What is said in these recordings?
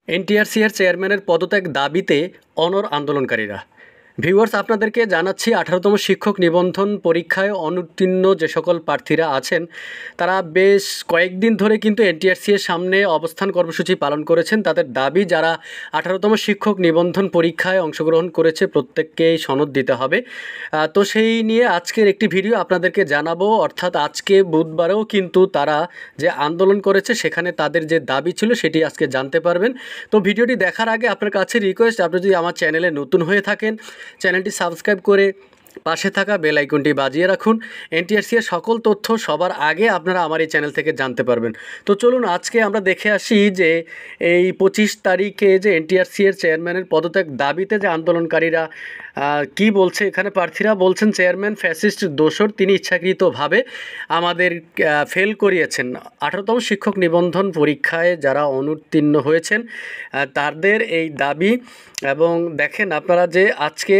NTRC এর চেয়ারম্যানের পদত্যাগ দাবিতে অনড় আন্দোলনকারীরা। ভিউয়ার্স, আপনাদেরকে জানাচ্ছি 18তম শিক্ষক নিবন্ধন পরীক্ষায় অনুত্তীর্ণ যে সকল প্রার্থীরা আছেন তারা বেশ কয়েকদিন ধরে কিন্তু এনটিআরসি এর সামনে অবস্থান কর্মসূচি পালন করেছেন। তাদের দাবি যারা 18তম শিক্ষক নিবন্ধন পরীক্ষায় অংশগ্রহণ করেছে প্রত্যেককেই সনদ দিতে হবে। তো সেই নিয়ে আজকের একটি ভিডিও আপনাদেরকে জানাবো। অর্থাৎ আজকে বুধবারেও কিন্তু তারা যে আন্দোলন করেছে সেখানে তাদের যে দাবি ছিল সেটি আজকে জানতে পারবেন। তো ভিডিওটি দেখার আগে আপনার কাছে রিকোয়েস্ট, আপনি যদি আমার চ্যানেলে নতুন হয়ে থাকেন চ্যানেলটি সাবস্ক্রাইব করে পাশে থাকা বেল আইকনটি বাজিয়ে রাখুন। এনটিআরসি এর সকল তথ্য সবার আগে আপনারা আমার এই চ্যানেল থেকে জানতে পারবেন। তো চলুন আজকে আমরা দেখে আসি যে এই 25 তারিখে যে এনটিআরসি এর চেয়ারম্যানের পদত্যাগ দাবিতে যে আন্দোলনকারীরা কি বলছে। এখানে প্রার্থীরা বলছেন চেয়ারম্যান ফ্যাসিস্ট দোসর, তিনি ইচ্ছাকৃতভাবে আমাদের ফেল করিয়েছেন। 18তম শিক্ষক নিবন্ধন পরীক্ষায় যারা অনুত্তীর্ণ হয়েছেন তাদের এই দাবি। এবং দেখেন আপনারা যে আজকে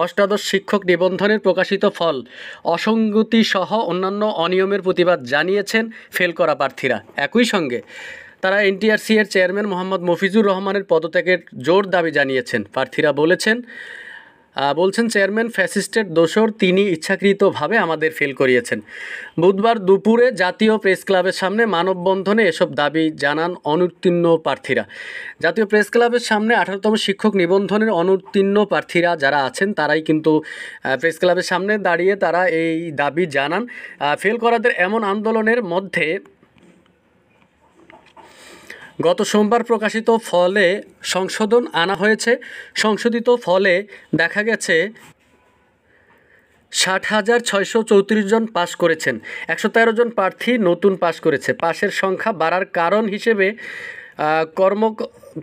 অষ্টাদশ শিক্ষক নিবন্ধনের প্রকাশিত ফল অসঙ্গতি সহ অন্যান্য অনিয়মের প্রতিবাদ জানিয়েছেন ফেল করা প্রার্থীরা। একই সঙ্গে তারা এনটিআরসি এর চেয়ারম্যান মোহাম্মদ মফিজুর রহমানের পদত্যাগের জোর দাবি জানিয়েছেন। প্রার্থীরা বলছেন চেয়ারম্যান ফ্যাসিস্টের দোসর, তিনি ইচ্ছাকৃতভাবে আমাদের ফেল করিয়েছেন। বুধবার দুপুরে জাতীয় প্রেস ক্লাবের সামনে মানববন্ধনে এসব দাবি জানান অনুত্তীর্ণ প্রার্থীরা। জাতীয় প্রেস ক্লাবের সামনে 18তম শিক্ষক নিবন্ধনের অনুত্তীর্ণ প্রার্থীরা যারা আছেন তারাই কিন্তু প্রেস ক্লাবের সামনে দাঁড়িয়ে তারা এই দাবি জানান। ফেল করাদের এমন আন্দোলনের মধ্যে গত সোমবার প্রকাশিত ফলে সংশোধন আনা হয়েছে। সংশোধিত ফলে দেখা গেছে 60,634 জন পাস করেছেন, 113 জন প্রার্থী নতুন পাস করেছে। পাশের সংখ্যা বাড়ার কারণ হিসেবে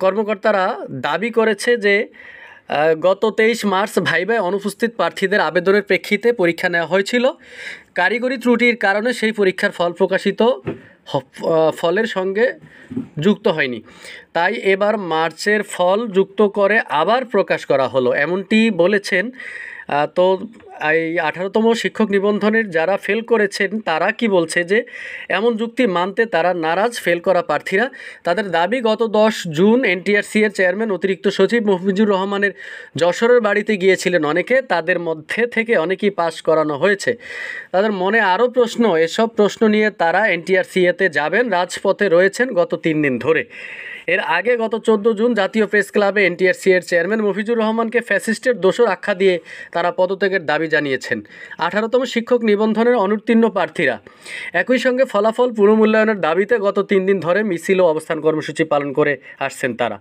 কর্মকর্তারা দাবি করেছে যে গত 23 মার্চ ভাইভায় অনুপস্থিত প্রার্থীদের আবেদনের প্রেক্ষিতে পরীক্ষা নেওয়া হয়েছিল। কারিগরি ত্রুটির কারণে সেই পরীক্ষার ফল প্রকাশিত ফলের সঙ্গে যুক্ত হয়নি, তাই এবার মার্চের ফল যুক্ত করে আবার প্রকাশ করা হলো, এমনটি বলেছেন। তো এই 18তম শিক্ষক নিবন্ধনের যারা ফেল করেছেন তারা কি বলছে যে এমন যুক্তি মানতে তারা নারাজ ফেল করা প্রার্থীরা। তাদের দাবি গত 10 জুন এনটিআরসি এর চেয়ারম্যান অতিরিক্ত সচিব মফিজুর রহমানের যশোরের বাড়িতে গিয়েছিলেন অনেকে, তাদের মধ্যে থেকে অনেকেই পাস করানো হয়েছে। তাদের মনে আরও প্রশ্ন, এসব প্রশ্ন নিয়ে তারা এনটিআরসিএতে যাবেন, রাজপথে রয়েছেন গত 3 দিন ধরে। এর আগে গত 14 জুন জাতীয় প্রেস ক্লাবে এনটিআরসি এর চেয়ারম্যান মফিজুর রহমানকে ফ্যাসিস্টের দোসর আখ্যা দিয়ে তারা পদত্যাগের দাবি জানিয়েছেন 18তম শিক্ষক নিবন্ধনের অনুত্তীর্ণ প্রার্থীরা। একই সঙ্গে ফলাফল পুনর্মূল্যায়নের দাবিতে গত 3 দিন ধরে মিছিল ও অবস্থান কর্মসূচি পালন করে আসছেন তারা।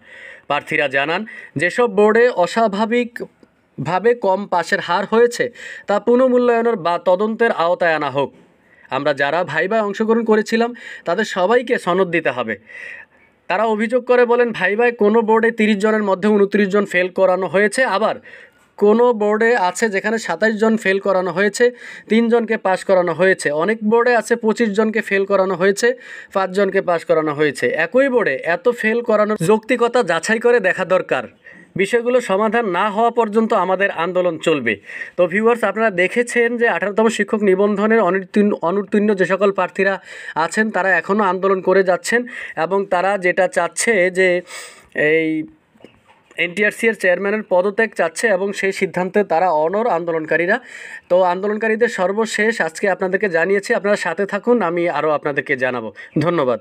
প্রার্থীরা জানান যেসব বোর্ডে অস্বাভাবিকভাবে কম পাশের হার হয়েছে তা পুনর্মূল্যায়নের বা তদন্তের আওতায় আনা হোক। আমরা যারা ভাইভায় অংশগ্রহণ করেছিলাম তাদের সবাইকে সনদ দিতে হবে। তারা অভিযোগ করে বলেন ভাইভায় কোনো বোর্ডে 30 জনের মধ্যে 29 জন ফেল করানো হয়েছে, আবার কোনো বোর্ডে আছে যেখানে 27 জন ফেল করানো হয়েছে, 3 জনকে পাস করানো হয়েছে। অনেক বোর্ডে আছে 25 জনকে ফেল করানো হয়েছে, 5 জনকে পাস করানো হয়েছে। একই বোর্ডে এত ফেল করানোর যৌক্তিকতা যাচাই করে দেখা দরকার। বিষয়গুলো সমাধান না হওয়া পর্যন্ত আমাদের আন্দোলন চলবে। তো ভিউয়ার্স, আপনারা দেখেছেন যে 18তম শিক্ষক নিবন্ধনের অনুত্তীর্ণ যে সকল প্রার্থীরা আছেন তারা এখনও আন্দোলন করে যাচ্ছেন এবং তারা যেটা চাচ্ছে যে এই এনটিআরসি এর চেয়ারম্যানের পদত্যাগ চাচ্ছে এবং সেই সিদ্ধান্তে তারা অনড় আন্দোলনকারীরা। তো আন্দোলনকারীদের সর্বশেষ আজকে আপনাদেরকে জানিয়েছি, আপনারা সাথে থাকুন, আমি আরও আপনাদেরকে জানাবো। ধন্যবাদ।